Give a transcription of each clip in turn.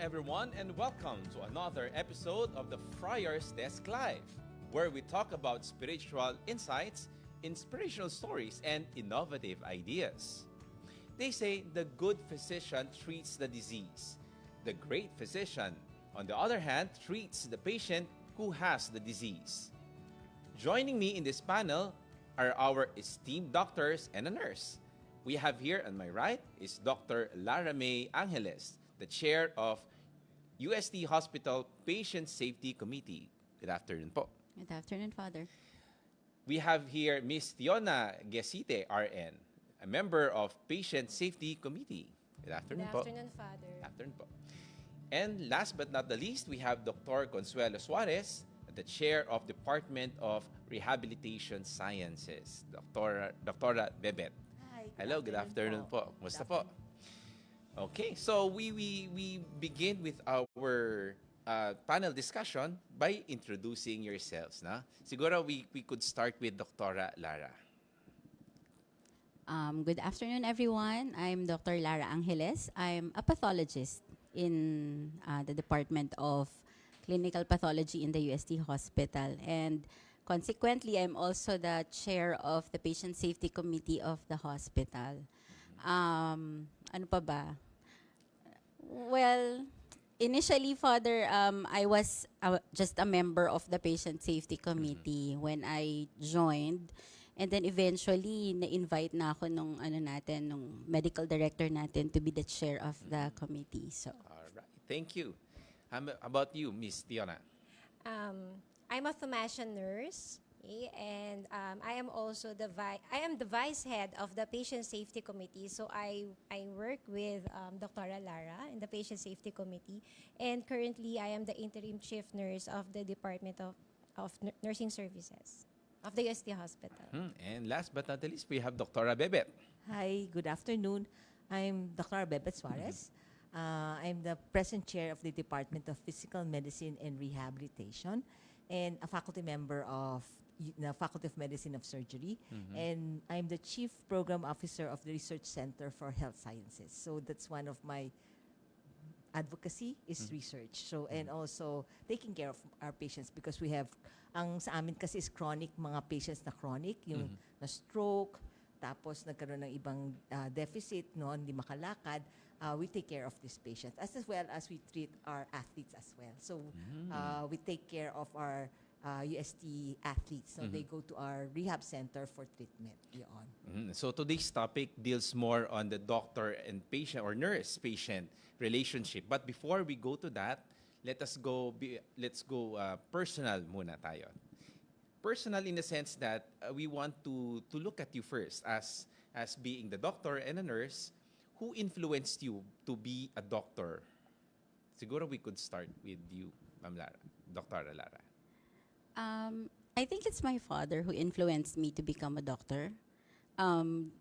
everyone, and welcome to another episode of the Friar's Desk Live, where we talk about spiritual insights, inspirational stories, and innovative ideas. They say the good physician treats the disease. The great physician, on the other hand, treats the patient who has the disease. Joining me in this panel are our esteemed doctors and a nurse. We have here on my right is Dr. Lara May Angeles, the chair of UST Hospital Patient Safety Committee. Good afternoon po. Good afternoon, Father. We have here Ms. Fiona Gesite, RN, a member of Patient Safety Committee. Good afternoon po. Good afternoon, Father. Good afternoon po. And last but not the least, we have Dr. Consuelo Suarez, the chair of Department of Rehabilitation Sciences, Dr. Bebet. Hi, Hello, good afternoon po. Kumusta po? Okay, so we begin with our panel discussion by introducing yourselves. Na? Siguro we could start with Dr. Lara. Good afternoon, everyone. I'm Dr. Lara Angeles. I'm a pathologist in the Department of Clinical Pathology in the UST Hospital. And consequently, I'm also the chair of the Patient Safety Committee of the hospital. Ano pa ba? Well, initially, Father, I was just a member of the Patient Safety Committee when I joined. And then eventually, na-invite na ako nung medical director natin to be the chair of the committee. So, All right, thank you. How about you, Miss Fiona? I'm a Thomasian nurse, okay, and I am also the vice head of the Patient Safety Committee. So I work with Dr. Lara in the Patient Safety Committee, and currently I am the interim chief nurse of the Department of Nursing Services of the UST Hospital. And last but not the least, we have Dr. Bebet. Hi, good afternoon. I'm Dr. Bebet Suarez. I'm the present chair of the Department of Physical Medicine and Rehabilitation and a faculty member of the Faculty of Medicine of Surgery. And I'm the chief program officer of the Research Center for Health Sciences. So that's one of my advocacy is research. So, and also taking care of our patients because we have, ang sa amin kasi is chronic, mga patients na chronic, yung na stroke, tapos nagkaroon ng ibang deficit, no, hindi makalakad. We take care of these patients as well as we treat our athletes as well. So, we take care of our UST athletes. So, they go to our rehab center for treatment. Yun. So today's topic deals more on the doctor and patient or nurse-patient relationship. But before we go to that, let's go personal muna tayo. Personal in the sense that we want to look at you first as being the doctor and a nurse. Who influenced you to be a doctor? Siguro we could start with you, Ma'am Lara, Dr. Lara. I think it's my father who influenced me to become a doctor. I'm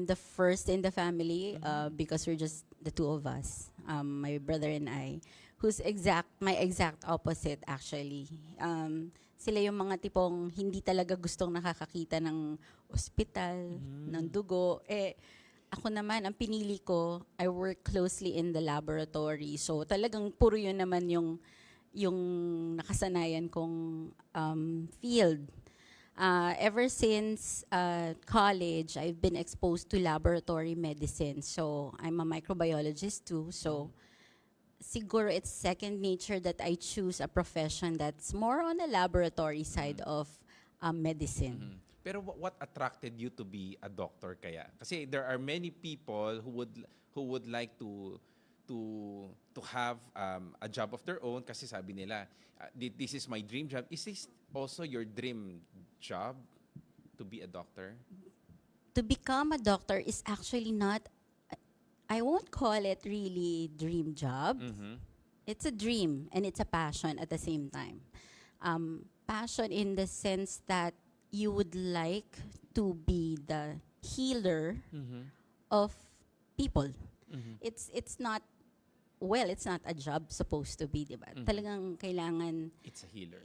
the first in the family because we're just the two of us, my brother and I, who's my exact opposite actually. Sila yung mga tipong hindi talaga gustong nakakakita ng ospital, ng dugo. Ako naman, ang pinili ko, I work closely in the laboratory. So talagang puro yun naman yung nakasanayan kong field. Ever since college, I've been exposed to laboratory medicine. So I'm a microbiologist too. So siguro it's second nature that I choose a profession that's more on the laboratory side of medicine. Pero what attracted you to be a doctor kaya? Kasi there are many people who would like to have a job of their own kasi sabi nila, this is my dream job. Is this also your dream job to be a doctor? To become a doctor is actually not, I won't call it really dream job. It's a dream and it's a passion at the same time. Passion in the sense that you would like to be the healer of people. It's not a job supposed to be, diba? Talagang kailangan It's a healer.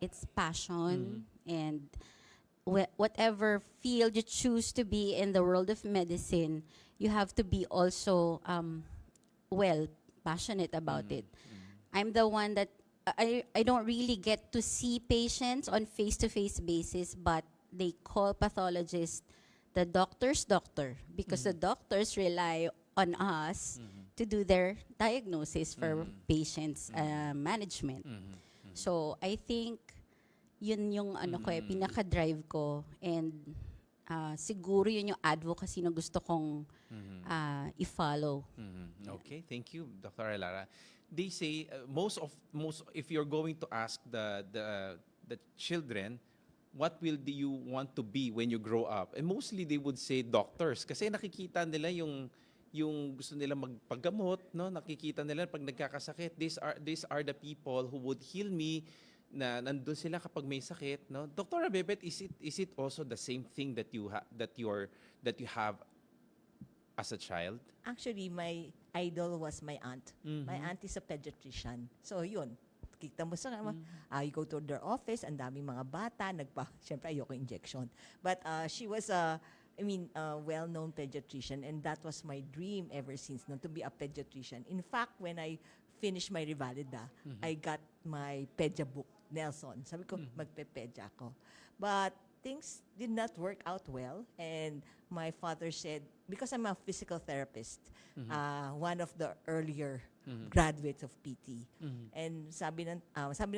It's passion and whatever field you choose to be in the world of medicine, you have to be also well, passionate about it. I'm the one that I don't really get to see patients on face-to-face basis, but they call pathologists the doctor's doctor because the doctors rely on us to do their diagnosis for patients management. So I think yun yung ano ko pinaka-drive ko, and siguro yun yung advocacy na gusto kong i-follow. Okay, thank you, Dr. Alara. They say most if you're going to ask the children what will do you want to be when you grow up, and mostly they would say doctors kasi nakikita nila yung gusto nila magpagamot, no? Nakikita nila pag nagkakasakit, these are the people who would heal me, na nandun sila kapag may sakit, no? Dr. Bebet, is it also the same thing that you have as a child? Actually, my idol was my aunt. My aunt is a pediatrician. So, yun. Kita mo sa you go to their office, ang daming mga bata, siyempre ayoko injection. But she was a well-known pediatrician, and that was my dream ever since, no, to be a pediatrician. In fact, when I finished my Revalida, I got my pedia book, Nelson. Sabi ko, magpe-pedia ako. But things did not work out well, and my father said, because I'm a physical therapist, one of the earlier graduates of PT, and sabi ng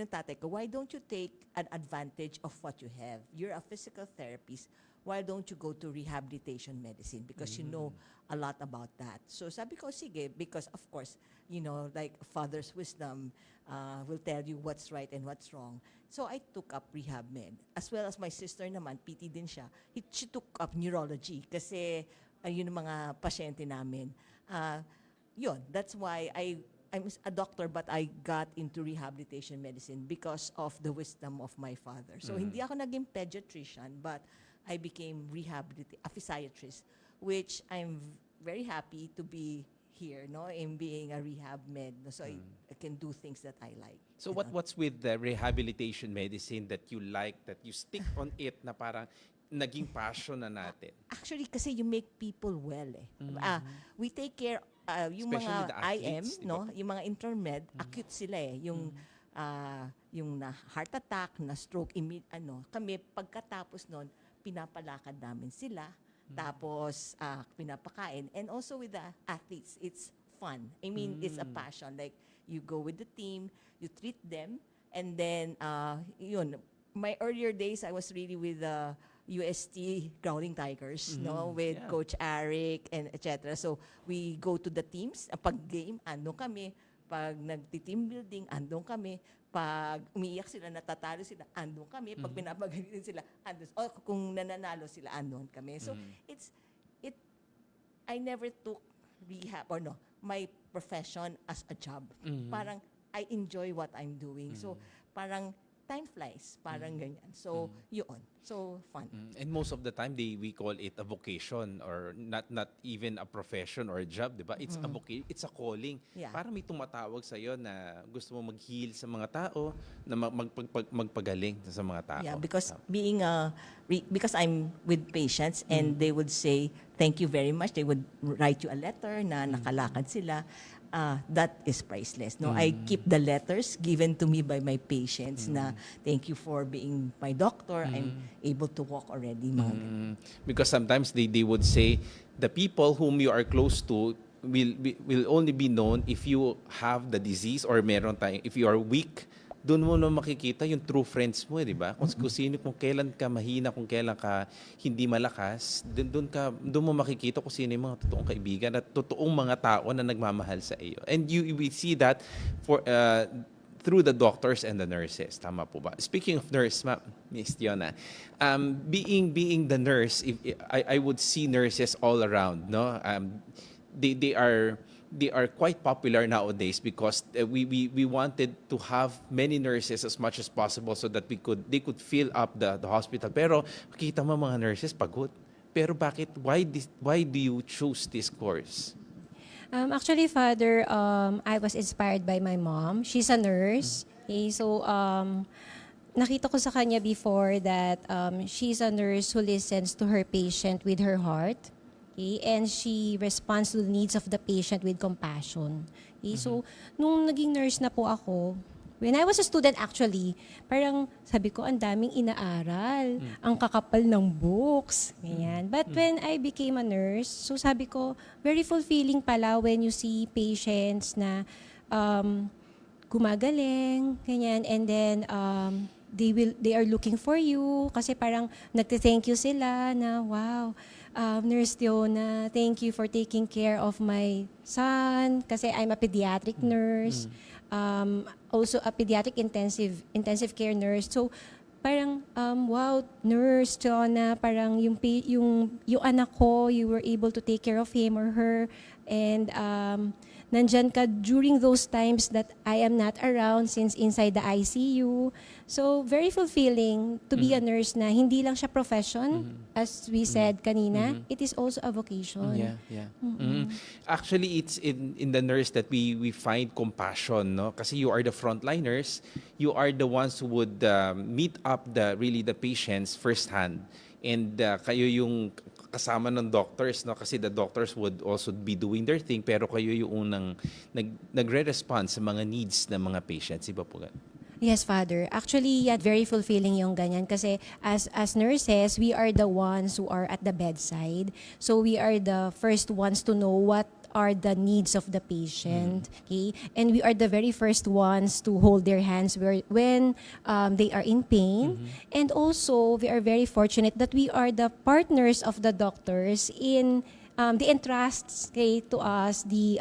tatay ko, why don't you take an advantage of what you have? You're a physical therapist. Why don't you go to rehabilitation medicine? Because you know a lot about that. So sabi ko, sige, because of course, like father's wisdom will tell you what's right and what's wrong. So I took up rehab med. As well as my sister naman, PT din siya. She took up neurology kasi yun ang mga pasyente namin. Yun, that's why I'm a doctor, but I got into rehabilitation medicine because of the wisdom of my father. So hindi ako naging pediatrician, but I became a physiatrist, which I'm very happy to be here, no, in being a rehab med. So I can do things that I like. So what's with the rehabilitation medicine that you like, that you stick on it, na parang naging passion na natin? Actually, kasi you make people well eh. We take care, yung Especially mga the athletes, IM, di ba? no, yung mga intermed, acute sila eh. Yung na heart attack, na stroke, kami pagkatapos nun, pinapalakad namin sila, tapos pinapakain. And also with the athletes, it's fun. I mean, it's a passion. Like, you go with the team, you treat them, and then, yun, my earlier days, I was really with the UST Growling Tigers, no, with Coach Eric and etc. So, we go to the teams, pag game, andun kami, pag nagti-team building, andun kami, pag umiiyak sila, natatalo sila, andun kami. Pag pinapagalitin sila, andun. O kung nananalo sila, andun kami. So, I never took rehab, or no, my profession as a job. Parang, I enjoy what I'm doing. So, parang, time flies. Parang ganyan. So, yun. So, fun. And most of the time, we call it a vocation, or not even a profession or a job, di ba? It's a it's a calling. Yeah. Parang may tumatawag sa'yo na gusto mo mag-heal sa mga tao, na magpagaling sa mga tao. Yeah, because because I'm with patients and they would say, thank you very much. They would write you a letter na nakalakad sila. That is priceless. No, I keep the letters given to me by my patients na thank you for being my doctor. I'm able to walk already. Mga ganun. Because sometimes they would say, the people whom you are close to will only be known if you have the disease, or meron tayong, if you are weak, doon mo na makikita yung true friends mo, di ba? Kung sino, kung kailan ka mahina, kung kailan ka hindi malakas, doon mo makikita kung sino yung mga totoong kaibigan at totoong mga tao na nagmamahal sa iyo. And we see that through the doctors and the nurses. Tama po ba? Speaking of nurse, Miss Diona, being the nurse, I would see nurses all around, no? They are quite popular nowadays because we wanted to have many nurses as much as possible so that they could fill up the hospital. Pero kita mo mga nurses pagod. Pero bakit? Why do you choose this course? Actually, Father, I was inspired by my mom. She's a nurse. Okay, so, nakita ko sa kanya before that she's a nurse who listens to her patient with her heart. Okay? And she responds to the needs of the patient with compassion. Okay? So, nung naging nurse na po ako, when I was a student actually, parang sabi ko, ang daming inaaral, ang kakapal ng books, ganyan. But when I became a nurse, so sabi ko, very fulfilling pala when you see patients na gumagaling, ganyan, and then they are looking for you kasi parang nagte-thank you sila na wow, Nurse Diona, thank you for taking care of my son kasi I'm a pediatric nurse. Also a pediatric intensive care nurse. So parang wow, Nurse Diona, parang yung anak ko, you were able to take care of him or her, and nandyan ka during those times that I am not around since inside the ICU. So, very fulfilling to be a nurse na hindi lang siya profession, as we said kanina, it is also a vocation. Yeah. Actually, it's in the nurse that we find compassion, no? Kasi you are the frontliners, you are the ones who would meet up the patients firsthand. And kayo yung kasama ng doctors, no? Kasi the doctors would also be doing their thing, pero kayo yung unang nagre-respond sa mga needs ng mga patients. Iba po ganun. Yes, Father. Actually, yeah, very fulfilling yung ganyan kasi as nurses, we are the ones who are at the bedside. So we are the first ones to know what are the needs of the patient, okay? And we are the very first ones to hold their hands when they are in pain. And also, we are very fortunate that we are the partners of the doctors in the entrusts to us the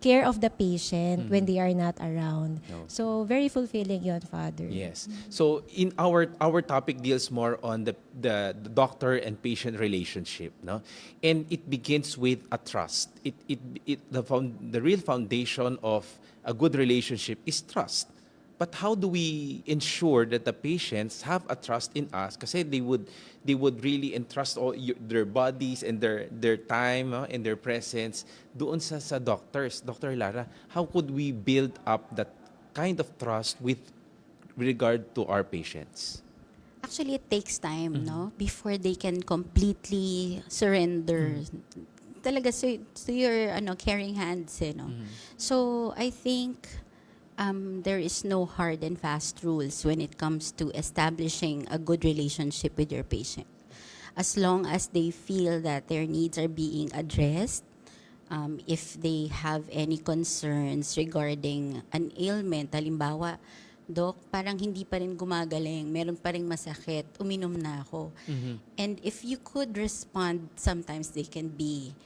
care of the patient when they are not around. So very fulfilling yon, Father. Yes. So in our topic deals more on the doctor and patient relationship, no? And it begins with a trust. The real foundation of a good relationship is trust. But how do we ensure that the patients have a trust in us? Kasi they would really entrust their bodies and their time and their presence doon sa doctors. Dr. Lara, how could we build up that kind of trust with regard to our patients? Actually, it takes time, no? Before they can completely surrender talaga to your caring hands, no? So, I think there is no hard and fast rules when it comes to establishing a good relationship with your patient. As long as they feel that their needs are being addressed, if they have any concerns regarding an ailment, halimbawa, Dok, parang hindi pa rin gumagaling, meron pa rin masakit, uminom na ako. And if you could respond, sometimes they can be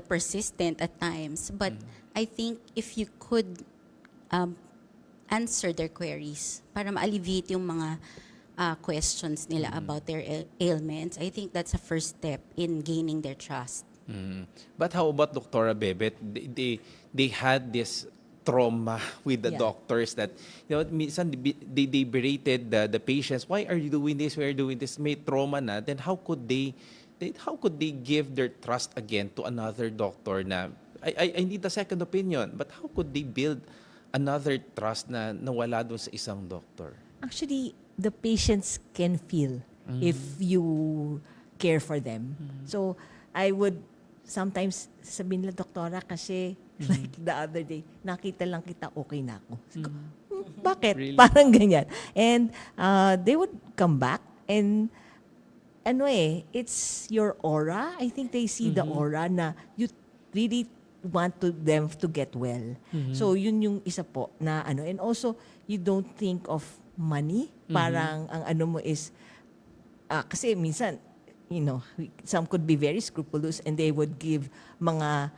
persistent at times, but I think if you could answer their queries para ma-alleviate yung mga questions nila about their ailments, I think that's a first step in gaining their trust. But how about Dr. Bebet? They had this trauma with the doctors that, minsan they berated the patients. Why are you doing this? Why are you doing this? May trauma na. Then how could they give their trust again to another doctor na, I need a second opinion. But how could they build another trust na nawala doon sa isang doctor? Actually, the patients can feel if you care for them. So, I would sometimes sabihin nila, Doktora, kasi like the other day, nakita lang kita, okay na ako. Bakit? Really? Parang ganyan. And they would come back and it's your aura. I think they see the aura na you really want them to get well. So, yun yung isa po na and also, you don't think of money. Parang ang mo is, kasi minsan, some could be very scrupulous and they would give mga,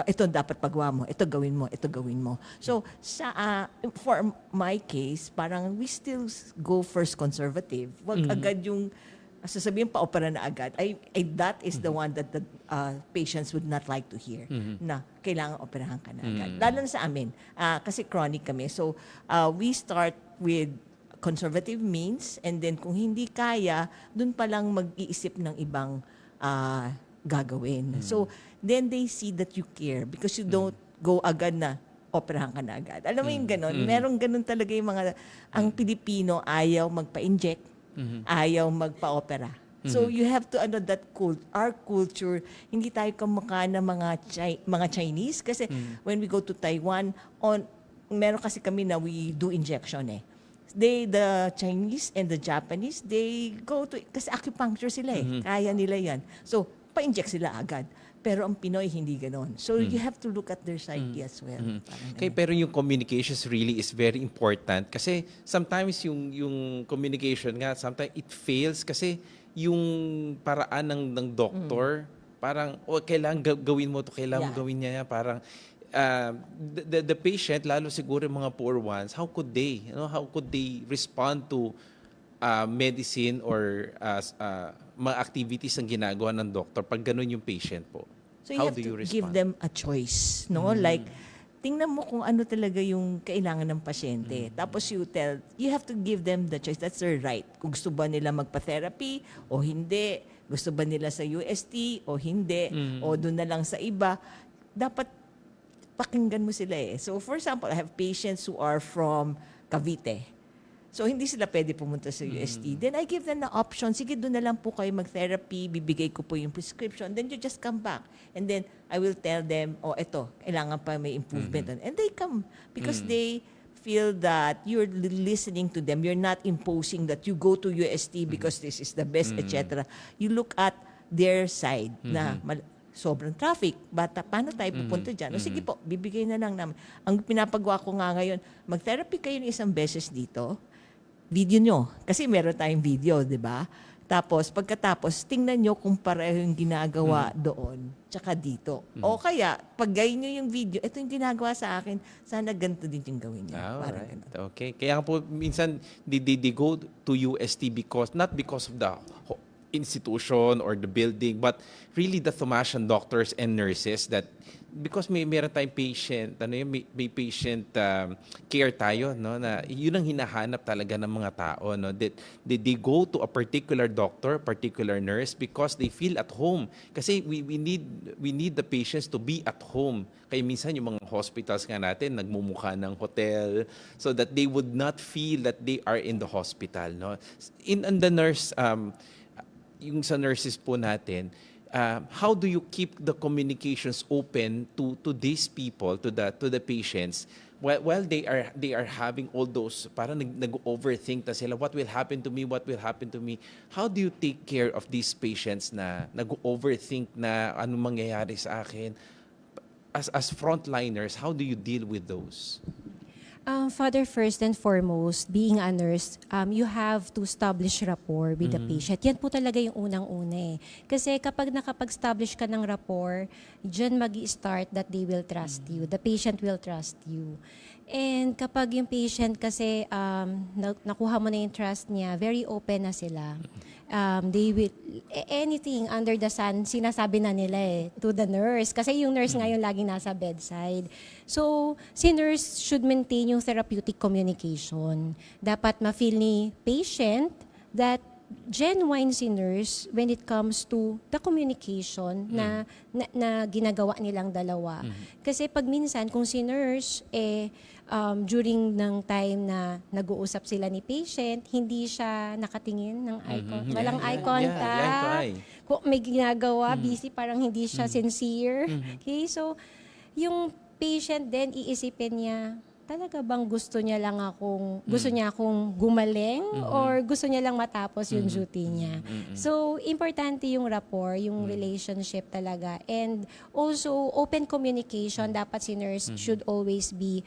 ito dapat pagawa mo, ito gawin mo. So, for my case, parang we still go first conservative. Wag agad yung, sasabihin pa-opera na agad. That is the one that the patients would not like to hear, na kailangan operahan ka na agad. Lalo na sa amin, kasi chronic kami. So, we start with conservative means, and then kung hindi kaya, dun pa lang mag-iisip ng ibang gagawin. So, then they see that you care because you don't go agad na operahan ka na agad. Alam mo yung ganon? Merong ganon talaga yung mga, ang Pilipino ayaw magpa-inject, ayaw magpa-opera. So you have to our culture, hindi tayo kamukha ng mga Chinese kasi when we go to Taiwan meron kasi kami na we do injection eh. The Chinese and the Japanese, they go to, kasi acupuncture sila eh. Kaya nila yan. So, pa-inject sila agad. Pero ang Pinoy, hindi ganon. So, you have to look at their psyche as well. Parang Okay, ganun. pero yung communications really is very important kasi sometimes yung communication nga, sometimes it fails kasi yung paraan ng doktor, parang, kailangan gawin mo to, kailangan mo Yeah. gawin niya yan, parang, the patient, lalo siguro yung mga poor ones, how could they respond to medicine or mga activities ang ginagawa ng doctor pag ganun yung patient po? So you How have do to you give respond? them a choice, no? Like, tingnan mo kung ano talaga yung kailangan ng pasyente. Tapos you have to give them the choice. That's their right. Kung gusto ba nila magpa-therapy o hindi, gusto ba nila sa UST o hindi, o doon na lang sa iba, dapat pakinggan mo sila eh. So for example, I have patients who are from Cavite. So hindi sila pwede pumunta sa UST. Then I give them the option, sige doon na lang po kayo mag-therapy, bibigay ko po yung prescription, then you just come back. And then I will tell them, eto, kailangan pa may improvement. And they come because they feel that you're listening to them. You're not imposing that you go to UST because this is the best, etc. You look at their side na sobrang traffic. Paano tayo pupunta dyan? O sige po, bibigay na lang namin. Ang pinapagawa ko nga ngayon, mag-therapy kayo ng isang beses dito, video nyo. Kasi meron tayong video, di ba? Tapos, pagkatapos, tingnan nyo kung pareho yung ginagawa doon, tsaka dito. O kaya, pag gayin nyo yung video, ito yung ginagawa sa akin, sana ganito din yung gawin nyo. Parang Alright. ganun. Okay. Kaya po, minsan, they go to UST not because of the institution or the building, but really the Thomasian doctors and nurses that because meron tayong patient, may patient care tayo, no, na yun ang hinahanap talaga ng mga tao, no, that they go to a particular doctor, particular nurse because they feel at home. Kasi we need the patients to be at home. Kaya minsan yung mga hospitals nga natin nagmumukha ng hotel so that they would not feel that they are in the hospital, no. In the nurse yung sa nurses po natin, how do you keep the communications open to these people, to the patients while they are having all those, parang nag-overthink na sila, what will happen to me? How do you take care of these patients na nag-overthink na anong mangyayari sa akin? As frontliners, how do you deal with those? Father, first and foremost, being a nurse, you have to establish rapport with the patient. Yan po talaga yung unang-una eh. Kasi kapag nakapag-establish ka ng rapport, dyan mag-i-start that they will trust you. The patient will trust you. And kapag yung patient kasi nakuha mo na yung trust niya, very open na sila. They will, anything under the sun, sinasabi na nila eh, to the nurse. Kasi yung nurse ngayon laging nasa bedside. So, si nurse should maintain yung therapeutic communication. Dapat ma-feel ni patient that genuine si nurse when it comes to the communication na ginagawa nilang dalawa. Kasi pag minsan, kung si nurse, during ng time na nag-uusap sila ni patient, hindi siya nakatingin ng eye contact. Walang eye contact. Kung may ginagawa, busy, parang hindi siya sincere. Okay, so yung patient din, iisipin niya, talaga bang gusto niya akong gumaling or gusto niya lang matapos yung duty niya. So, importante yung rapport, yung relationship talaga. And also, open communication. Dapat si nurse should always be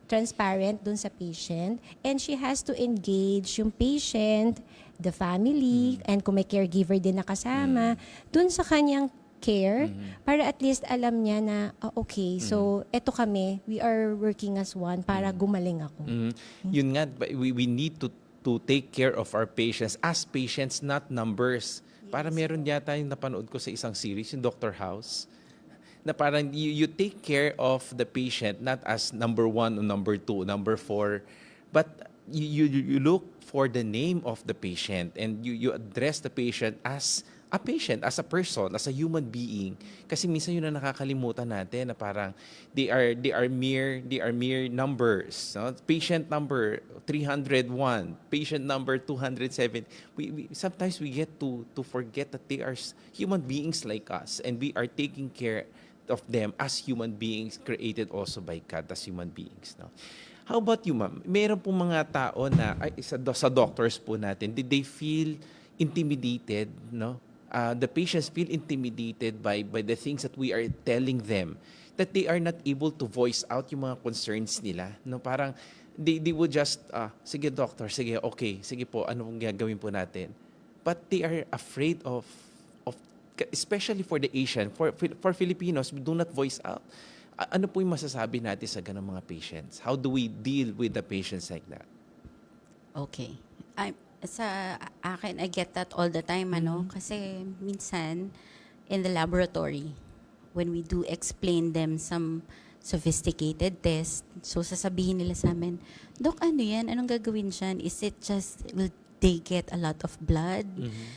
transparent dun sa patient. And she has to engage yung patient, the family, and kung may caregiver din nakasama, dun sa kanyang care para at least alam niya na okay, so eto kami, we are working as one para gumaling ako. Yun nga, we need to take care of our patients as patients, not numbers. Para meron yata yung napanood ko sa isang series, yung Dr. House, na parang you take care of the patient not as number 1 or number 2, number 4, but you look for the name of the patient and you address the patient as a patient, as a person, as a human being. Kasi minsan yun na nakakalimutan natin na parang they are mere numbers. No? Patient number 301, patient number 207. Sometimes we get to forget that they are human beings like us, and we are taking care of them as human beings created also by God as human beings. No? How about you, ma'am? Meron po mga tao na sa doctors po natin, did they feel intimidated, no? The patients feel intimidated by the things that we are telling them, that they are not able to voice out yung mga concerns nila, no? Parang they would just sige doctor, sige okay, sige po, ano pong gagawin po natin? But they are afraid of especially for the Asian, for Filipinos, we do not voice out. Ano po yung masasabi natin sa ganung mga patients? How do we deal with the patients like that? Okay. Sa akin, I get that all the time, kasi minsan, in the laboratory, when we do explain them some sophisticated test, so sasabihin nila sa amin, Dok, ano yan? Anong gagawin dyan? Is it just, will they get a lot of blood?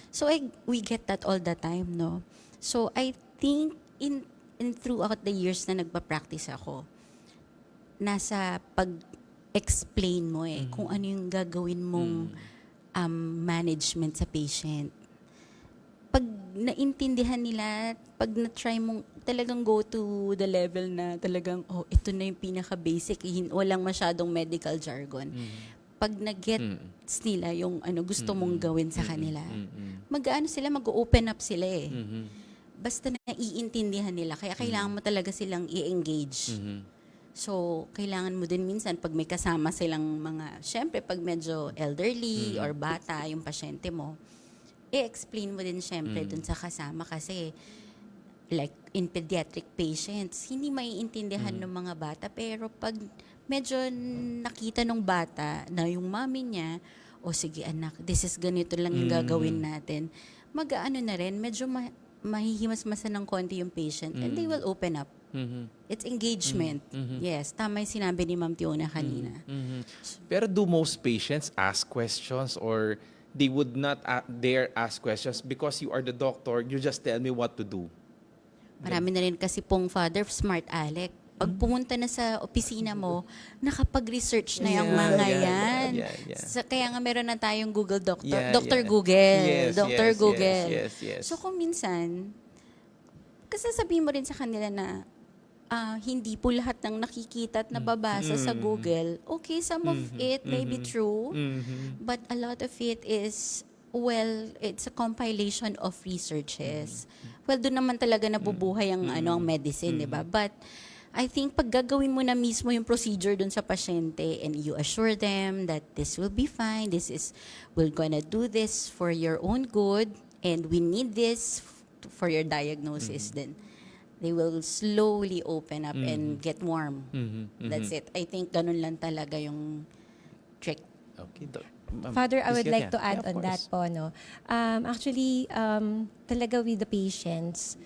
So we get that all the time, no? So I think in throughout the years na nagpa-practice ako, nasa pag-explain mo kung ano yung gagawin mong management sa patient. Pag naintindihan nila, pag na-try mong talagang go to the level na talagang, ito na yung pinaka-basic, walang masyadong medical jargon. Pag nag-gets nila yung gusto mong gawin sa kanila, mag-ano sila, mag-open up sila Basta naiintindihan nila, kaya kailangan mo talaga silang i-engage. So, kailangan mo din minsan pag may kasama silang syempre pag medyo elderly or bata yung pasyente mo, i-explain mo din syempre dun sa kasama kasi like in pediatric patients, hindi maiintindihan ng mga bata pero pag medyo nakita ng bata na yung mami niya, sige anak, this is ganito lang yung gagawin natin, mag-ano na rin, medyo mahihimas-masa ng konti yung patient and they will open up. It's engagement. Yes, tama yung sinabi ni Ma'am Tiona kanina. Pero do most patients ask questions or they would not dare ask questions because you are the doctor, you just tell me what to do? Marami na rin kasi pong father, smart Alec. Pag pumunta na sa opisina mo, nakapag-research na yung mga yan. Kaya nga meron na tayong Google Doctor. Dr. Google. Dr. Google. Yes. So kung minsan, kasi sabihin mo rin sa kanila na hindi po lahat ng nakikita at nababasa sa Google. Okay, some of it may be true, but a lot of it is, it's a compilation of researches. Well, doon naman talaga nabubuhay ang ang medicine, di ba? But I think pag gagawin mo na mismo yung procedure dun sa pasyente and you assure them that this will be fine, we're gonna do this for your own good and we need this for your diagnosis, then they will slowly open up and get warm. That's it. I think ganun lang talaga yung trick. Okay, Father, I would like to Yeah, add of on that course. po, no. Actually, talaga with the patients,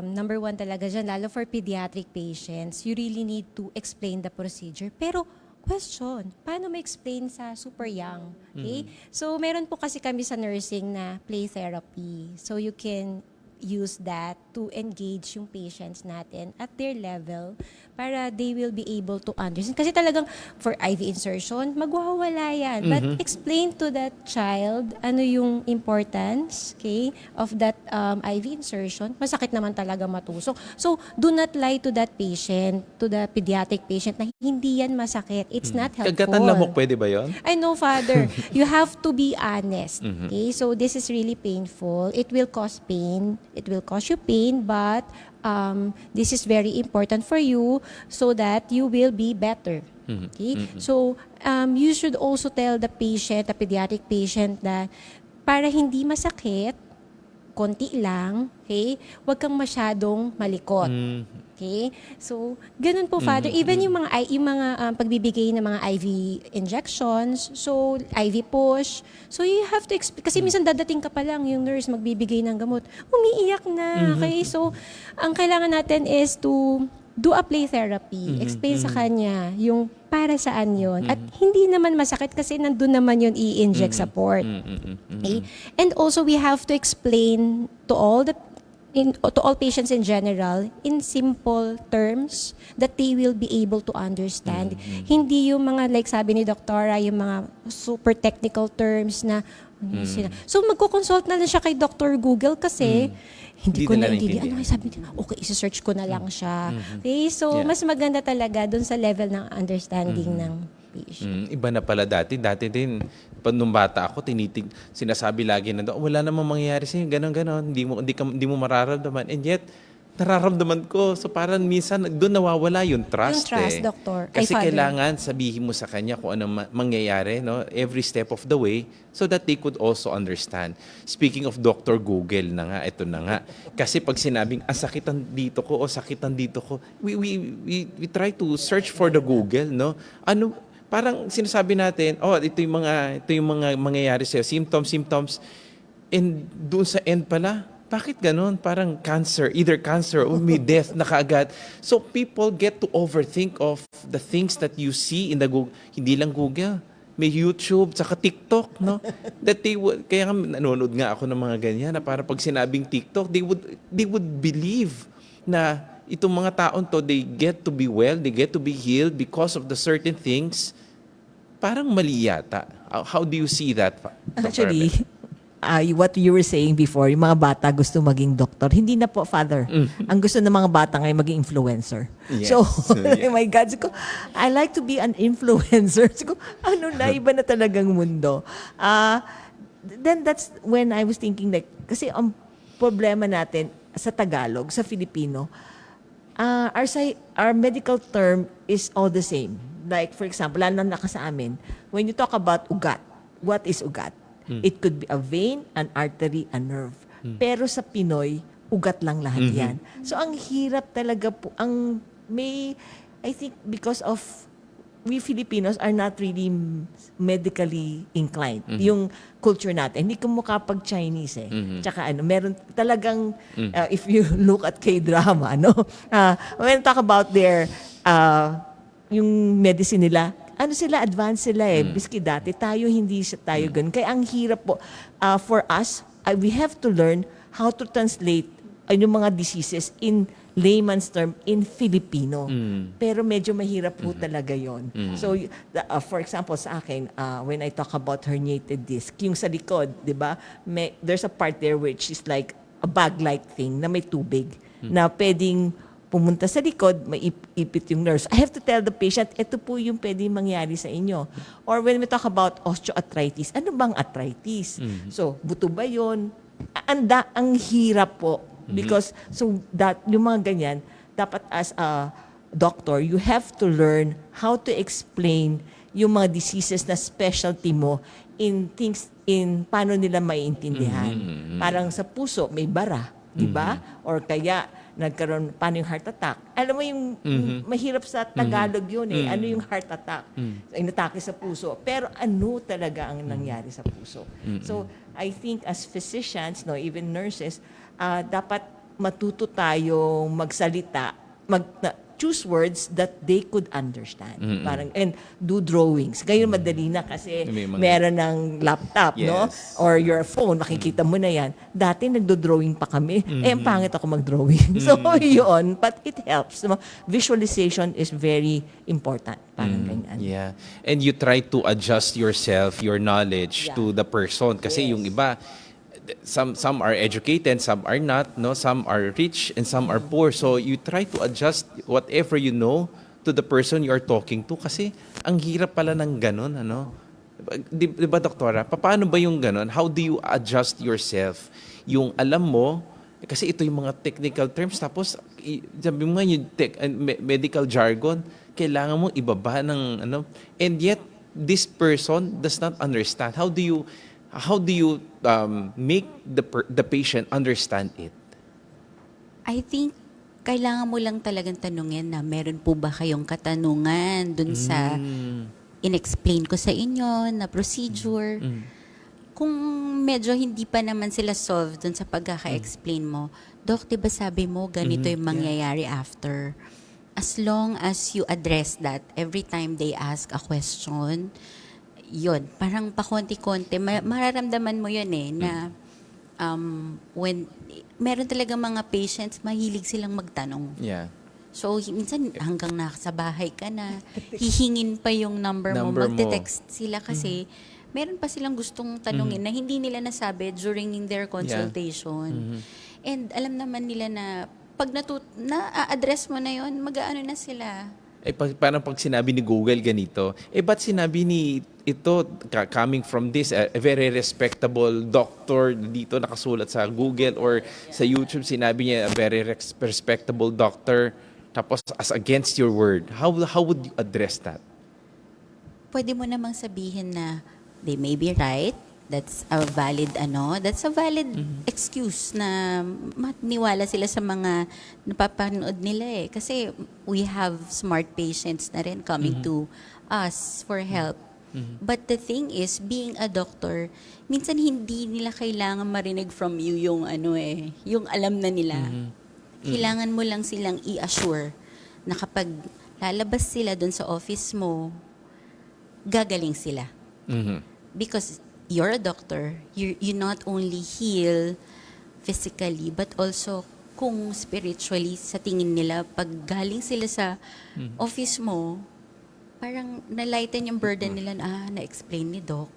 number one talaga dyan, lalo for pediatric patients, you really need to explain the procedure. Pero, question, paano ma-explain sa super young? Okay? So, meron po kasi kami sa nursing na play therapy. So, you can use that to engage yung patients natin at their level para they will be able to understand. Kasi talagang for IV insertion, magwawala yan. But explain to that child ano yung importance, okay, of that IV insertion. Masakit naman talaga matusok. So, do not lie to that patient, to the pediatric patient na hindi yan masakit. It's not helpful. Kagatan lamok, pwede ba yun? I know, Father. You have to be honest. Okay? So, this is really painful. It will cause pain. It will cause you pain, but this is very important for you so that you will be better. Okay? So, you should also tell the patient, the pediatric patient, that para hindi masakit, konti lang, okay? Huwag kang masyadong malikot. Okay? So, ganun po, Father. Even yung mga pagbibigay ng mga IV injections, so IV push. So, you have to kasi minsan dadating ka pa lang, yung nurse magbibigay ng gamot, umiiyak na. Okay? So, ang kailangan natin is to do a play therapy. Explain sa kanya yung para saan yun. At hindi naman masakit kasi nandun naman yun i-inject sa port. Okay? And also, we have to explain to all patients in general in simple terms that they will be able to understand. Hindi yung mga, like sabi ni Doktora, yung mga super technical terms na So magko-consult na lang siya kay Dr. Google kasi hindi ko naintindihan. Ano sabi niya? Okay, isa-search ko na lang siya. Okay, so mas maganda talaga dun sa level ng understanding ng patient. Iba na pala dati. Dati din, nung bata ako, sinasabi lagi na wala namang mangyayari sa'yo, ganon-ganon. Hindi mo mararamdaman. And yet, nararamdaman ko. So parang minsan doon nawawala yung trust. Yung trust, Doctor. Kasi kailangan sabihin mo sa kanya kung ano mangyayari, no? Every step of the way so that they could also understand. Speaking of Dr. Google na nga, ito na nga. Kasi pag sinabing, sakitan dito ko o sakitan dito ko, we try to search for the Google, no? Ano, parang sinasabi natin, ito yung mga mangyayari sa'yo, symptoms, and doon sa end pala, bakit ganun? Parang cancer, either cancer or may death na kaagad. So people get to overthink of the things that you see in the Google. Hindi lang Google, may YouTube, saka TikTok, no? That kaya nanonood nga ako ng mga ganyan na para pag sinabing TikTok, they would believe na itong mga taon to, they get to be well, they get to be healed because of the certain things. Parang mali yata. How do you see that, Dr. Actually, what you were saying before, yung mga bata gusto maging doktor. Hindi na po, Father. Ang gusto ng mga bata ngayon maging influencer. Yes. So, oh my God, I like to be an influencer. Iba na talagang mundo. Then that's when I was thinking like, kasi ang problema natin sa Tagalog, sa Filipino, our medical term is all the same. Like, for example, lalo na sa amin, when you talk about ugat, what is ugat? It could be a vein, an artery, a nerve. Pero sa Pinoy, ugat lang lahat yan. So, ang hirap talaga po. I think because of we Filipinos are not really medically inclined. Yung culture natin. Hindi kumukha pag Chinese eh. Tsaka meron talagang, if you look at K-drama, when talk about their, yung medicine nila, advanced sila eh. Biski dati, hindi tayo ganun. Kaya ang hirap po, for us, we have to learn how to translate yung mga diseases in layman's term in Filipino. Pero medyo mahirap po talaga yon. So, for example, sa akin, when I talk about herniated disc, yung sa likod, di ba, there's a part there which is like a bag-like thing na may tubig na pwedeng pumunta sa likod, maipit yung nerves. I have to tell the patient, ito po yung pwedeng mangyari sa inyo. Or when we talk about osteoarthritis, ano bang arthritis? So, buto ba yun? Ang hirap po. Because, yung mga ganyan, dapat as a doctor, you have to learn how to explain yung mga diseases na specialty mo in paano nila maiintindihan. Parang sa puso, may bara, di ba? Or kaya, nagkaroon, paano yung heart attack? Alam mo yung mahirap sa Tagalog yun eh. Ano yung heart attack? Inatake sa puso. Pero ano talaga ang nangyari sa puso? So, I think as physicians, even nurses, dapat matuto tayong magsalita, choose words that they could understand. Parang, and do drawings. Ngayon madali na kasi meron ng laptop, no? Or your phone, makikita mo na yan. Dati nagdo-drawing pa kami. Ang pangit ako mag-drawing. So, yun. But it helps. Visualization is very important. Parang ganyan. Yeah. And you try to adjust yourself, your knowledge to the person. Kasi yung iba, some are educated, some are not, no? Some are rich and some are poor. So you try to adjust whatever you know to the person you are talking to kasi ang hirap pala ng ganun, ano? Di ba, Doktora? Paano ba yung ganun? How do you adjust yourself? Yung alam mo, kasi ito yung mga technical terms, tapos sabi mo nga yung medical jargon, kailangan mo ibaba ng ano, and yet this person does not understand. How do you make the patient understand it? I think kailangan mo lang talagang tanungin na meron po ba kayong katanungan dun sa in-explain ko sa inyo na procedure. Kung medyo hindi pa naman sila solved dun sa pagkaka-explain mo, Doc, di ba sabi mo ganito yung mangyayari after? as long as you address that every time they ask a question, yun, parang pakonti-konti, mararamdaman mo yun na when, meron talaga mga patients, mahilig silang magtanong. Yeah. So, minsan hanggang nasa bahay ka na, hihingin pa yung number mo, magte-text sila kasi meron pa silang gustong tanungin na hindi nila nasabi during their consultation. And alam naman nila na pag na-address mo na yon, mag-aano na sila. Parang pag sinabi ni Google ganito, ba't sinabi ni ito, coming from this, a very respectable doctor, dito nakasulat sa Google or sa YouTube, sinabi niya, a very respectable doctor, tapos as against your word. How would you address that? Pwede mo namang sabihin na they may be right, that's a valid excuse na maniwala sila sa mga napapanood nila Kasi we have smart patients na rin coming to us for help. But the thing is, being a doctor, minsan hindi nila kailangan marinig from you yung yung alam na nila. Kailangan mo lang silang i-assure na kapag lalabas sila dun sa office mo, gagaling sila. Because you're a doctor, you not only heal physically, but also kung spiritually, sa tingin nila, pag galing sila sa office mo, parang na-lighten yung burden nila na-explain ni Doc.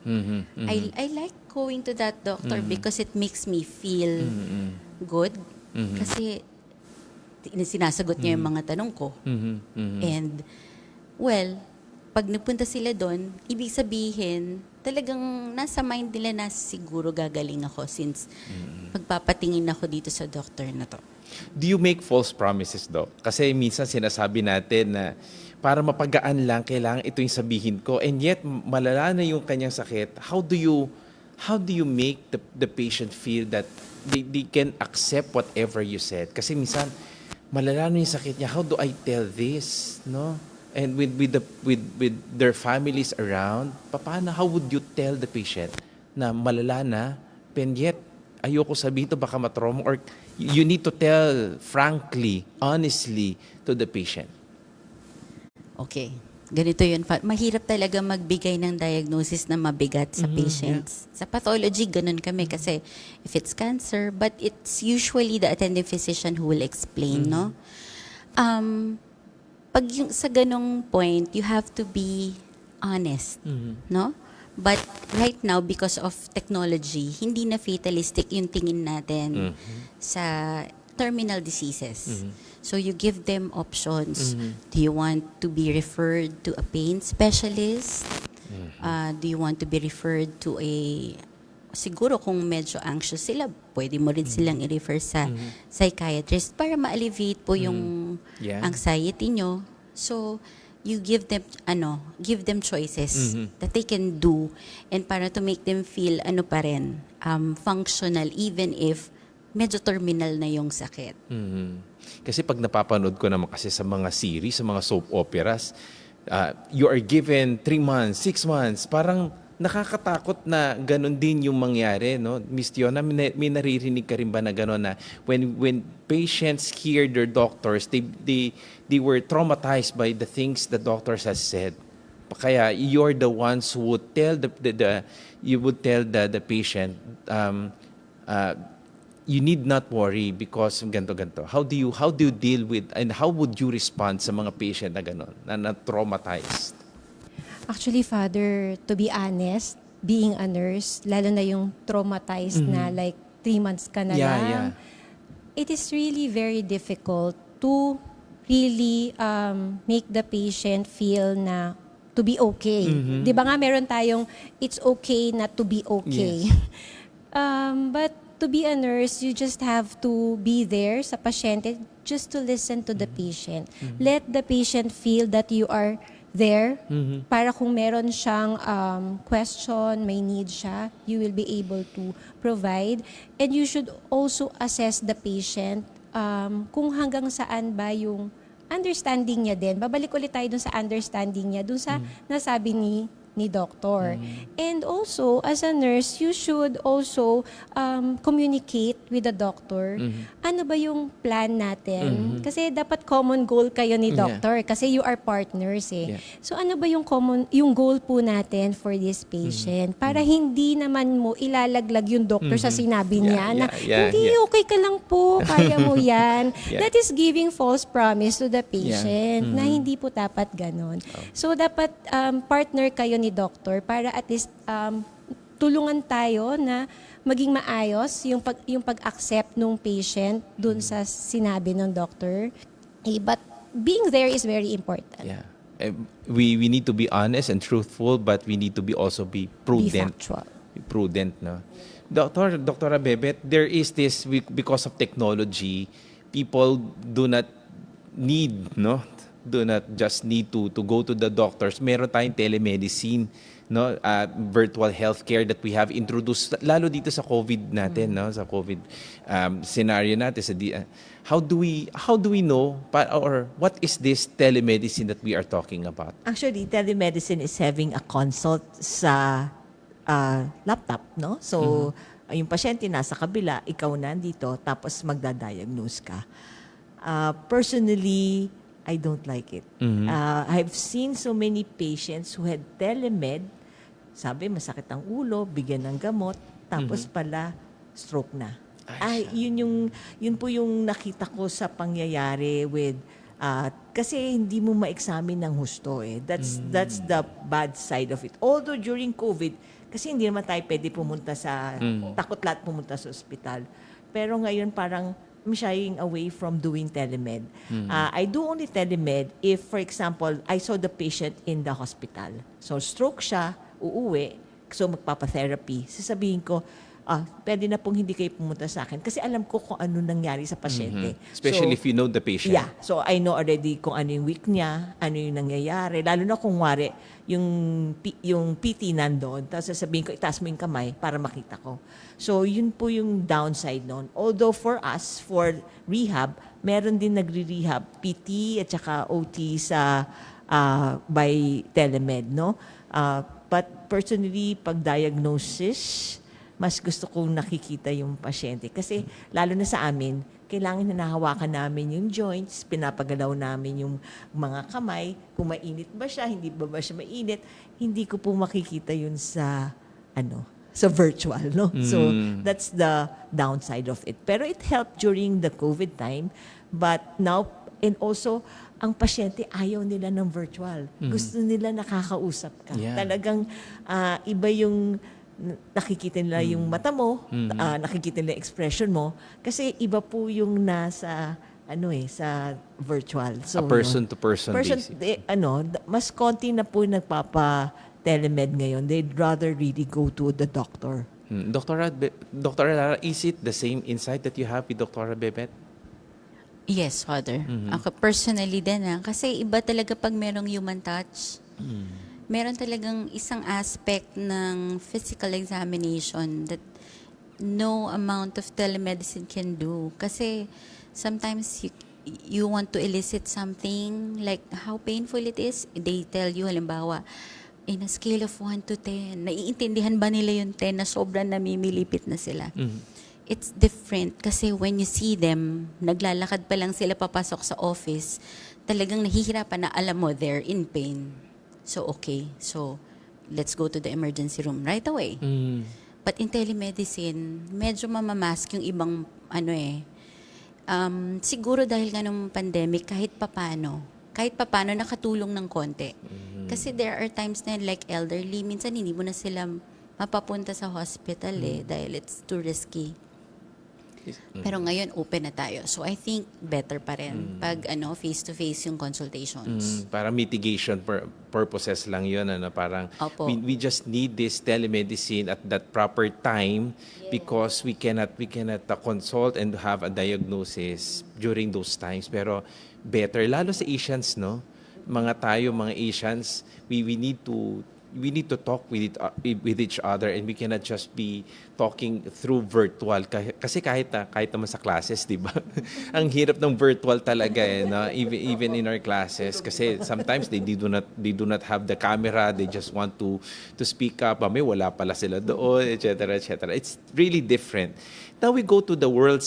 I like going to that doctor because it makes me feel good. Kasi sinasagot niya yung mga tanong ko. And, well, pag napunta sila doon, ibig sabihin, talagang nasa mind nila na siguro gagaling ako since magpapatingin ako dito sa doctor na to. Do you make false promises, Doc? Kasi minsan sinasabi natin na para mapagaan lang, kailangan ito yung sabihin ko. And yet, malala na yung kanyang sakit. How do you make the patient feel that they can accept whatever you said? Kasi minsan, malala na yung sakit niya. How do I tell this? No? And with their families around, paano, how would you tell the patient na malala na, and yet, ayoko sabihin ito, baka matrauma, or you need to tell frankly, honestly, to the patient? Okay. Ganito yun. Mahirap talaga magbigay ng diagnosis na mabigat sa patients. Sa pathology, ganun kami kasi if it's cancer, but it's usually the attending physician who will explain, no? Pag yung sa ganong point, you have to be honest, no? But right now, because of technology, hindi na fatalistic yung tingin natin sa terminal diseases. So you give them options. Do you want to be referred to a pain specialist? Do you want to be referred to siguro kung medyo anxious sila, pwede mo rin silang i-refer sa psychiatrist para ma-alleviate po yung anxiety nyo. So, you give them choices that they can do and para to make them feel pa rin, functional even if medyo terminal na yung sakit. Kasi pag napapanood ko naman kasi sa mga series, sa mga soap operas, you are given 3 months, 6 months, parang nakakatakot na ganun din yung mangyari, no? Miss Tiona, may naririnig ka rin ba na ganun na when patients hear their doctors, they were traumatized by the things the doctors has said. Kaya you're the ones who would tell the patient, you need not worry because ganto. How do you deal with and how would you respond sa mga patient na ganun, na traumatized? Actually, Father, to be honest, being a nurse, lalo na yung traumatized na like 3 months ka na lang, it is really very difficult to really make the patient feel na to be okay. Di ba nga meron tayong it's okay not to be okay. Yes. But to be a nurse, you just have to be there sa pasyente just to listen to the patient. Let the patient feel that you are there para kung meron siyang question, may need siya, you will be able to provide. And you should also assess the patient kung hanggang saan ba yung understanding niya din. Babalik ulit tayo dun sa understanding niya, dun sa nasabi ni ni doktor. And also, as a nurse, you should also communicate with the doctor. Ano ba yung plan natin? Kasi dapat common goal kayo ni Yeah. doctor kasi you are partners eh. Yeah. So ano ba yung goal po natin for this patient para hindi naman mo ilalaglag yung doctor sa sinabi niya na hindi okay ka lang po, kaya mo yan. Yeah. That is giving false promise to the patient na hindi po dapat ganon. So dapat partner kayo ni doctor para at least tulungan tayo na maging maayos yung pag-accept ng patient dun sa sinabi ng doctor. But being there is very important. Yeah. We need to be honest and truthful, but we need to be also be Be prudent. factual. Prudent, no? Dr. Bebet, there is this, because of technology, people do not just need to go to the doctors. Meron tayong telemedicine, no? Virtual healthcare that we have introduced, lalo dito sa COVID natin, no? Sa COVID scenario natin. How do we know, or what is this telemedicine that we are talking about? Actually, telemedicine is having a consult sa laptop, no? So, yung pasyente nasa kabila, ikaw nandito, tapos magda-diagnose ka. Personally, I don't like it. I've seen so many patients who had telemed, sabi masakit ang ulo, bigyan ng gamot, tapos pala stroke na. Yun po yung nakita ko sa pangyayari with kasi hindi mo ma-examine ng husto eh. That's the bad side of it. Although during COVID, kasi hindi naman tayo pwede pumunta sa takot lahat pumunta sa ospital. Pero ngayon parang I'm shying away from doing telemed. I do only telemed if, for example, I saw the patient in the hospital. So, stroke siya, uuwi, so magpapatherapy. Sasabihin ko, pwede na pong hindi kayo pumunta sa akin kasi alam ko kung ano nangyari sa pasyente. Especially So, if you know the patient. yeah. So, I know already kung ano yung week niya, ano yung nangyayari. Lalo na kung wari, yung PT nandoon, tapos sasabihin ko, itaas mo yung kamay para makita ko. So, yun po yung downside noon. Although for us, for rehab, meron din nagre-rehab PT at saka OT sa by telemed, no? But personally, pag diagnosis, mas gusto kong nakikita yung pasyente. Kasi lalo na sa amin, kailangan hinahawakan namin yung joints, pinapagalaw namin yung mga kamay, kung mainit ba siya, hindi ba siya mainit. Hindi ko po makikita yun sa sa virtual, no? So that's the downside of it. Pero it helped during the COVID time, but now and also ang pasyente ayaw nila ng virtual. Gusto nila nakakausap ka. Yeah. Talagang iba yung nakikita nila yung mata mo, nakikita nila yung expression mo, kasi iba po yung nasa sa virtual. So, A person-to-person basis. mas konti na po nagpapa-telemed ngayon. They'd rather really go to the doctor. Dr. Lara, is it the same insight that you have with Dr. Bebet? Yes, Father. Ako personally din kasi iba talaga pag merong human touch. Meron talagang isang aspect ng physical examination that no amount of telemedicine can do. Kasi sometimes you want to elicit something like how painful it is. They tell you, halimbawa, in a scale of 1 to 10, naiintindihan ba nila yung 10 na sobrang namimilipit na sila? It's different kasi when you see them, naglalakad pa lang sila papasok sa office, talagang nahihirapan na alam mo they're in pain. So, okay. So, let's go to the emergency room right away. But in telemedicine, medyo mamamask yung ibang siguro dahil nga nung pandemic, kahit papano nakatulong ng konti. Kasi there are times na like elderly, minsan hindi mo na sila mapapunta sa hospital dahil it's too risky. Pero ngayon, open na tayo. So, I think better pa rin pag face-to-face yung consultations. Para mitigation purposes lang yun. Parang Opo. we just need this telemedicine at that proper time because we cannot consult and have a diagnosis during those times. Pero better, lalo sa Asians, no? Mga Asians, we need to we need to talk with each other, and we cannot just be talking through virtual. Kasi kahit naman sa classes, di ba? Ang hirap ng virtual talaga eh, no? Even in our classes, kasi sometimes they do not have the camera, they just want to speak up, may wala pala sila doon, etc., etc. It's really different. Now we go to the World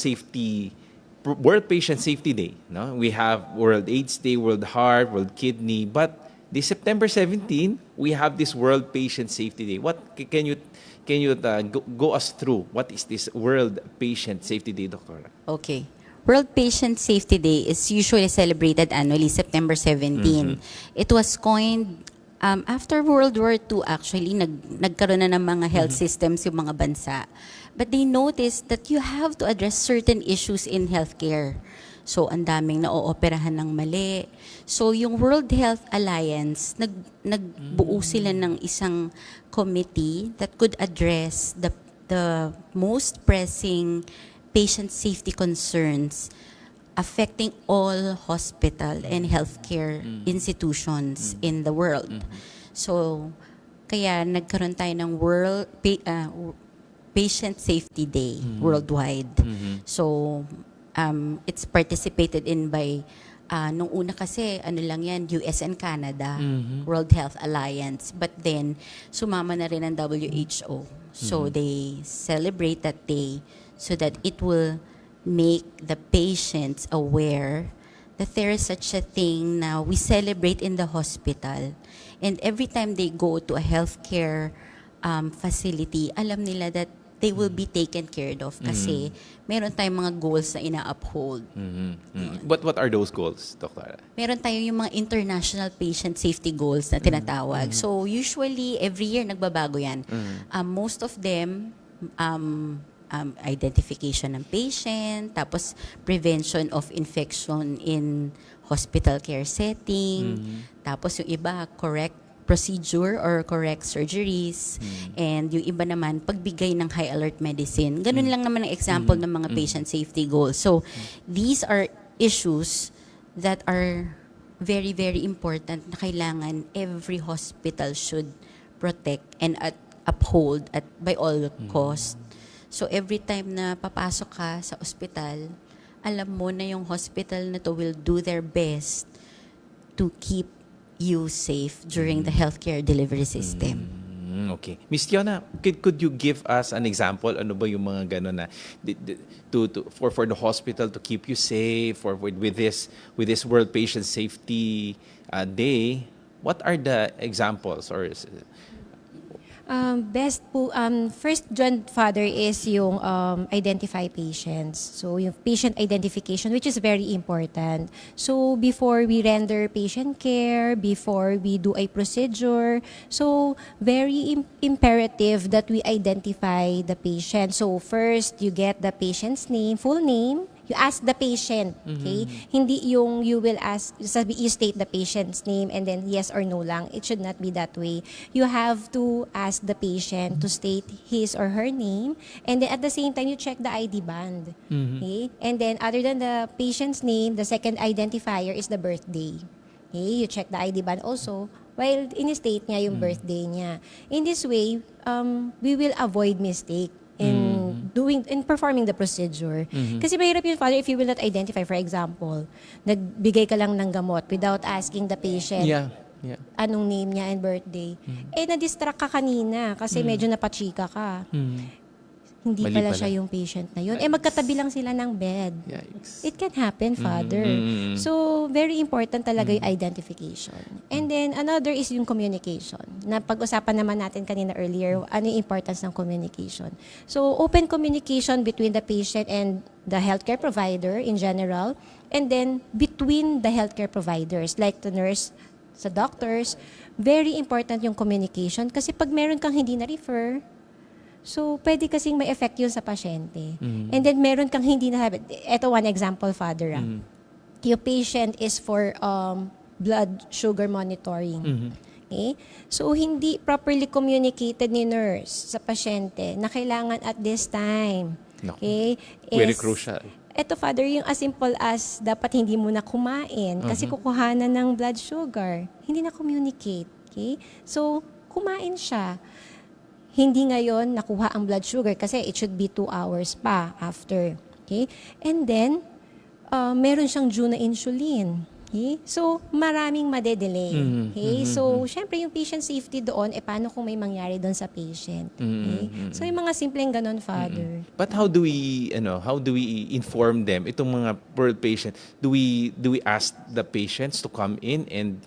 Patient Safety Day. No? We have World AIDS Day, World Heart, World Kidney, but this September 17, we have this World Patient Safety Day. What can you go us through? What is this World Patient Safety Day, Dr.? Okay. World Patient Safety Day is usually celebrated annually, September 17. It was coined after World War II, actually, nagkaroon na ng mga health systems yung mga bansa. But they noticed that you have to address certain issues in healthcare. So, ang daming naooperahan ng mali. So, yung World Health Alliance, nagbuo sila ng isang committee that could address the most pressing patient safety concerns affecting all hospital and healthcare institutions in the world. So, kaya nagkaroon tayo ng Patient Safety Day worldwide. So, it's participated in by, nung una kasi, ano lang yan, US and Canada, World Health Alliance. But then, sumama na rin ang WHO. So, they celebrate that day so that it will make the patients aware that there is such a thing now we celebrate in the hospital. And every time they go to a healthcare facility, alam nila that they will be taken care of kasi meron tayong mga goals na ina-uphold. What are those goals, Dr.? Meron tayong yung mga international patient safety goals na tinatawag. So usually, every year nagbabago yan. Most of them, identification ng patient, tapos prevention of infection in hospital care setting, tapos yung iba, correct procedure or correct surgeries, and yung iba naman, pagbigay ng high alert medicine. Ganun lang naman ang example ng mga patient safety goals. So, these are issues that are very, very important na kailangan every hospital should protect and uphold by all cost. So, every time na papasok ka sa ospital, alam mo na yung hospital na to will do their best to keep you safe during the healthcare delivery system. Okay. Miss Tiona, could you give us an example? Ano ba yung mga gano'n na for the hospital to keep you safe, or with this World Patient Safety Day? What are the examples? Or First John Father is yung identify patients. So yung patient identification, which is very important. So before we render patient care, before we do a procedure, so very imperative that we identify the patient. So first, you get the patient's name, full name. You ask the patient, okay? Hindi yung you will ask, you state the patient's name and then yes or no lang. It should not be that way. You have to ask the patient to state his or her name, and then at the same time, you check the ID band. Okay? And then other than the patient's name, the second identifier is the birthday. Okay? You check the ID band also, while in-state niya yung birthday niya. In this way, we will avoid mistake in performing the procedure. Kasi mahirap yun, Father, if you will not identify, for example, nagbigay ka lang ng gamot without asking the patient anong name niya and birthday. Na-distract ka kanina kasi medyo napachika ka. Hindi Mali pala pala. siya yung patient na yun. Magkatabi lang sila ng bed. Yikes. It can happen, Father. So, very important talaga yung identification. And then, another is yung communication. Napag-usapan naman natin kanina earlier, ano yung importance ng communication. So, open communication between the patient and the healthcare provider in general, and then between the healthcare providers, like the nurse, sa doctors, very important yung communication. Kasi pag meron kang hindi na-refer, so, pwede kasing may effect yun sa pasyente. And then, meron kang hindi na sabi. Ito, one example, Father. Yung patient is for blood sugar monitoring. Okay? So, hindi properly communicated ni nurse sa pasyente na kailangan at this time. No. Okay? Very is- crucial. Ito, Father, yung as simple as dapat hindi mo na kumain kasi kukuhanan ng blood sugar. Hindi na communicate. Okay? So, kumain siya. Hindi ngayon nakuha ang blood sugar kasi it should be 2 hours pa after. Okay? And then, meron siyang due na insulin. Okay? So, maraming madedelay. Okay? So, syempre yung patient safety doon, paano kung may mangyari doon sa patient? Okay? So, yung mga simpleng ganon, Father. But how do we inform them itong mga world patient? Do we ask the patients to come in and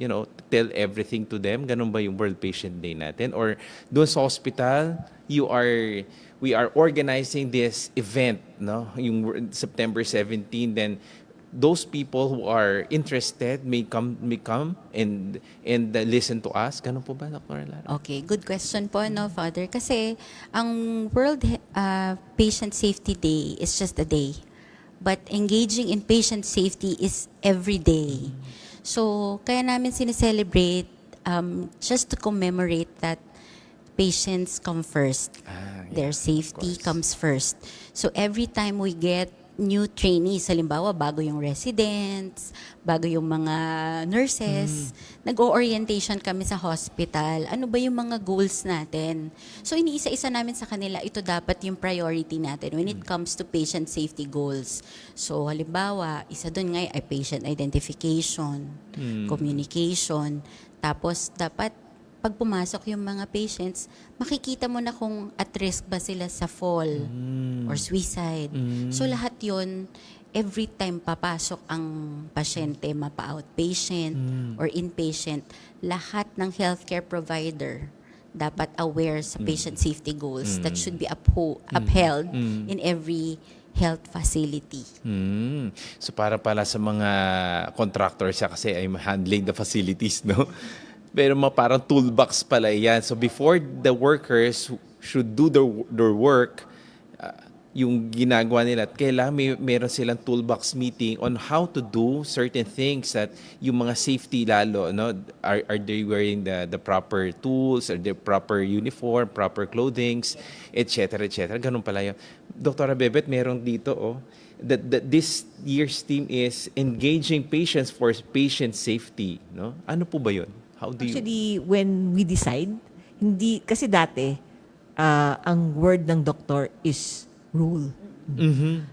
tell everything to them? Ganun ba yung World Patient Day natin? Or doon sa hospital, we are organizing this event, no? Yung September 17, then those people who are interested may come and listen to us. Ganun po ba, Dr. Lara? Okay, good question po, no, Father. Kasi ang World Patient Safety Day is just a day. But engaging in patient safety is every day. So, kaya namin sineselebrate just to commemorate that patients come first. Their safety comes first. So, every time we get new trainees, halimbawa, bago yung residents, bago yung mga nurses, nag-o-orientation kami sa hospital. Ano ba yung mga goals natin? So, iniisa-isa namin sa kanila, ito dapat yung priority natin when it comes to patient safety goals. So, halimbawa, isa dun nga ay patient identification, communication, tapos dapat pag pumasok yung mga patients, makikita mo na kung at risk ba sila sa fall or suicide. So lahat yun, every time papasok ang pasyente, mapa-outpatient or inpatient, lahat ng healthcare provider dapat aware sa patient safety goals that should be upheld in every health facility. So para pala sa mga contractors siya kasi ay handling the facilities, no? Pero parang toolbox pala yan. So before the workers should do their work, yung ginagawa nila, at kailangan meron silang toolbox meeting on how to do certain things that yung mga safety lalo, no? Are they wearing the proper tools, or the proper uniform, proper clothings, etc. etc. Ganun pala yun. Dr. Bebet, meron dito, this year's theme is engaging patients for patient safety, no? Ano po ba yun? How do you... Actually, when we decide, hindi, kasi dati, ang word ng doktor is rule.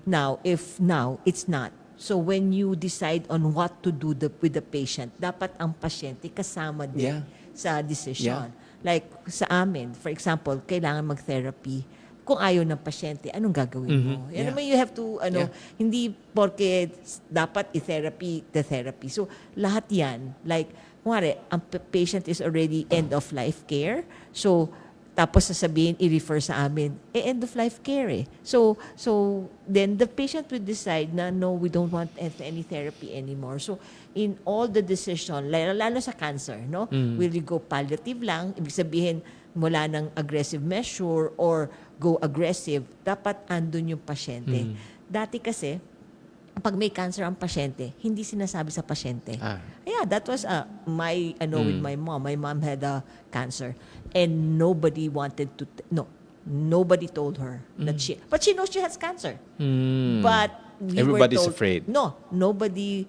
Now, it's not. So when you decide on what to do with the patient, dapat ang pasyente kasama din sa decision. Like sa amin, for example, kailangan mag-therapy. Kung ayaw ng pasyente, anong gagawin mo? You have to, hindi porque dapat i-therapy, the therapy. So lahat yan, like, kunwari, ang patient is already end-of-life care. So, tapos sasabihin, i-refer sa amin, end-of-life care eh. So, then the patient will decide na, no, we don't want any therapy anymore. So, in all the decision, lalo sa cancer, no? Will you go palliative lang? Ibig sabihin, mula ng aggressive measure or go aggressive, dapat andun yung pasyente. Dati kasi, pag may cancer ang pasyente, hindi sinasabi sa pasyente. Yeah, that was with my mom. My mom had cancer. And nobody wanted to, nobody told her that but she knows she has cancer. But everybody's were told, afraid. No, nobody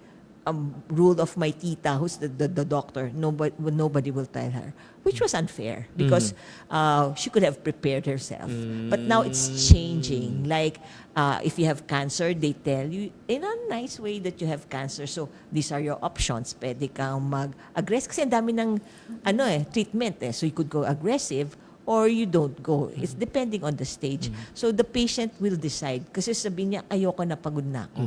ruled of my tita, who's the doctor. Nobody will tell her, which was unfair because she could have prepared herself. But now it's changing. Like, if you have cancer, they tell you in a nice way that you have cancer. So, these are your options. Pwede kang mag-aggress. Kasi ang dami ng treatment. So, you could go aggressive or you don't go. It's depending on the stage. So, the patient will decide. Kasi sabi niya, ayoko na, pagod na ako.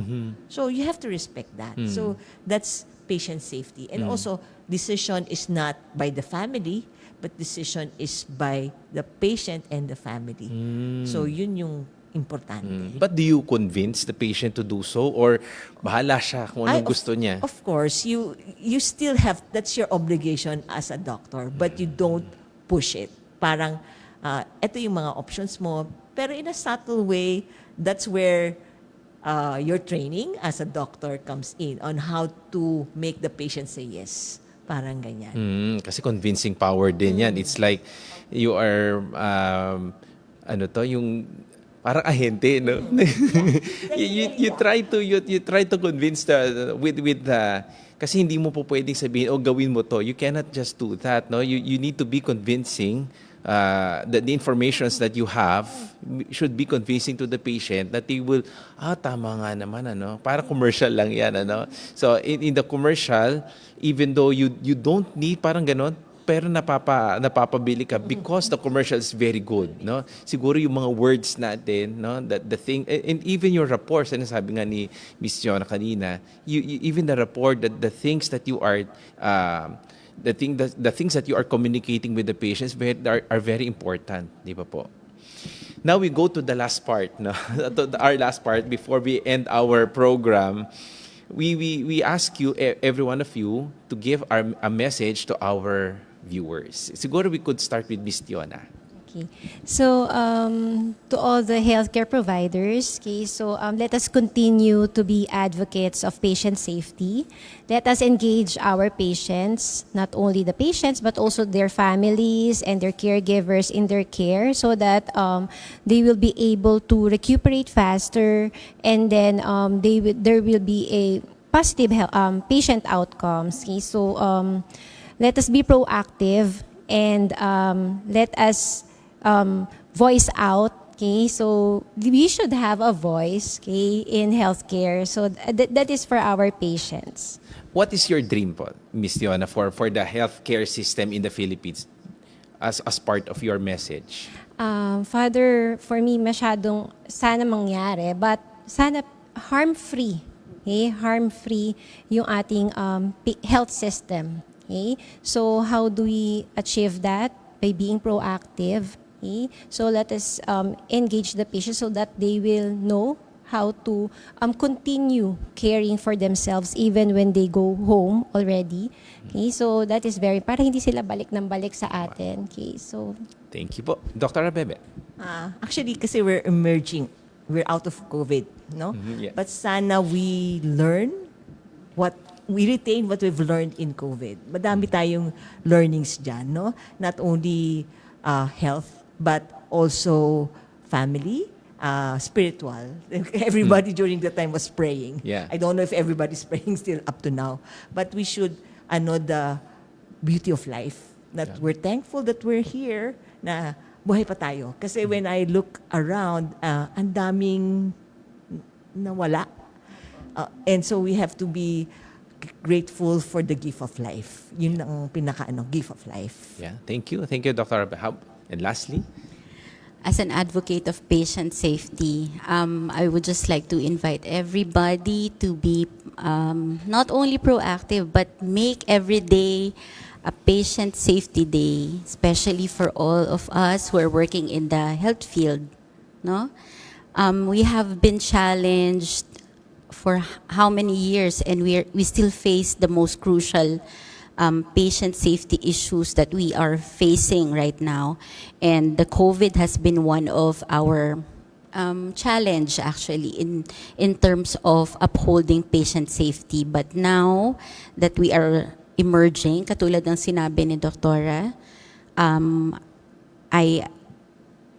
So, you have to respect that. So, that's patient safety. And also, decision is not by the family, but decision is by the patient and the family. So, yun yung importante. But do you convince the patient to do so? Or bahala siya kung anong gusto niya? Of course, you still have, that's your obligation as a doctor, but you don't push it. Parang, eto yung mga options mo, pero in a subtle way, that's where your training as a doctor comes in on how to make the patient say yes. Parang ganyan. Kasi convincing power din yan. It's like you are, yung parang ahente, no? you try to convince with Kasi hindi mo po pwedeng sabihin, oh, gawin mo to. You cannot just do that, no? You need to be convincing that the informations that you have should be convincing to the patient that they will, tama nga naman, ano? Para commercial lang yan, ano? So, in the commercial, even though you don't need, parang ganon, pero napapabili ka because the commercial is very good, no? Siguro yung mga words natin, no, that the thing, and even your rapport, sinasabi nga ni Miss Jonah kanina, even the rapport, the things that you are the things that you are communicating with the patients are very important, di ba po? Now we go to the last part, no? Our last part before we end our program. We ask you, every one of you, to give a message to our viewers. Siguro we could start with Miss Tiona. Okay. So, to all the healthcare providers, okay, so let us continue to be advocates of patient safety. Let us engage our patients, not only the patients, but also their families and their caregivers in their care so that they will be able to recuperate faster, and then there will be a positive patient outcomes. Okay? So, let us be proactive and let us voice out. Okay, so we should have a voice, okay, in healthcare. So that is for our patients. What is your dream po, Miss Tiona, for the healthcare system in the Philippines as part of your message? Father, for me, masyadong sana mangyari, but sana harm-free. Okay, harm-free yung ating health system. Okay? So how do we achieve that? By being proactive. Okay? So let us engage the patient so that they will know how to continue caring for themselves even when they go home already. Okay? So that is para hindi sila balik ng balik sa atin. Okay? So Thank you po. Dr. Bebe. Actually, kasi we're emerging. We're out of COVID, no? Yes. But sana we retain what we've learned in COVID. Madami tayong learnings dyan, no? Not only health, but also family, spiritual. Everybody during the time was praying. Yeah. I don't know if everybody's praying still up to now. But we should know the beauty of life. That we're thankful that we're here, na buhay pa tayo. Kasi when I look around, ang daming nawala. And so we have to be grateful for the gift of life. Yun ang gift of life. Yeah, thank you. Thank you, Dr. Bebe. And lastly? As an advocate of patient safety, I would just like to invite everybody to be not only proactive, but make every day a patient safety day, especially for all of us who are working in the health field. No, we have been challenged for how many years, and we still face the most crucial patient safety issues that we are facing right now. And the COVID has been one of our challenge actually in terms of upholding patient safety. But now that we are emerging, katulad ng sinabi ni Doktora, I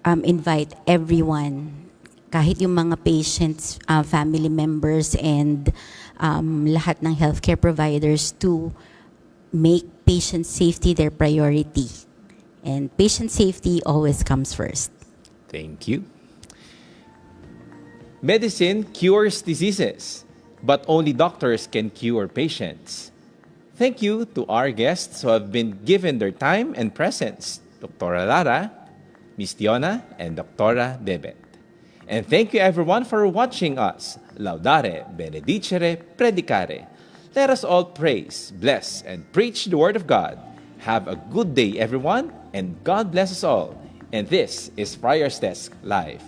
invite everyone, kahit yung mga patients, family members, and lahat ng healthcare providers to make patient safety their priority. And patient safety always comes first. Thank you. Medicine cures diseases, but only doctors can cure patients. Thank you to our guests who have been given their time and presence, Dr. Lara, Ms. Tiona, and Dr. Bebet. And thank you everyone for watching us. Laudare, benedicere, predicare. Let us all praise, bless, and preach the word of God. Have a good day, everyone, and God bless us all. And this is Friar's Desk Live.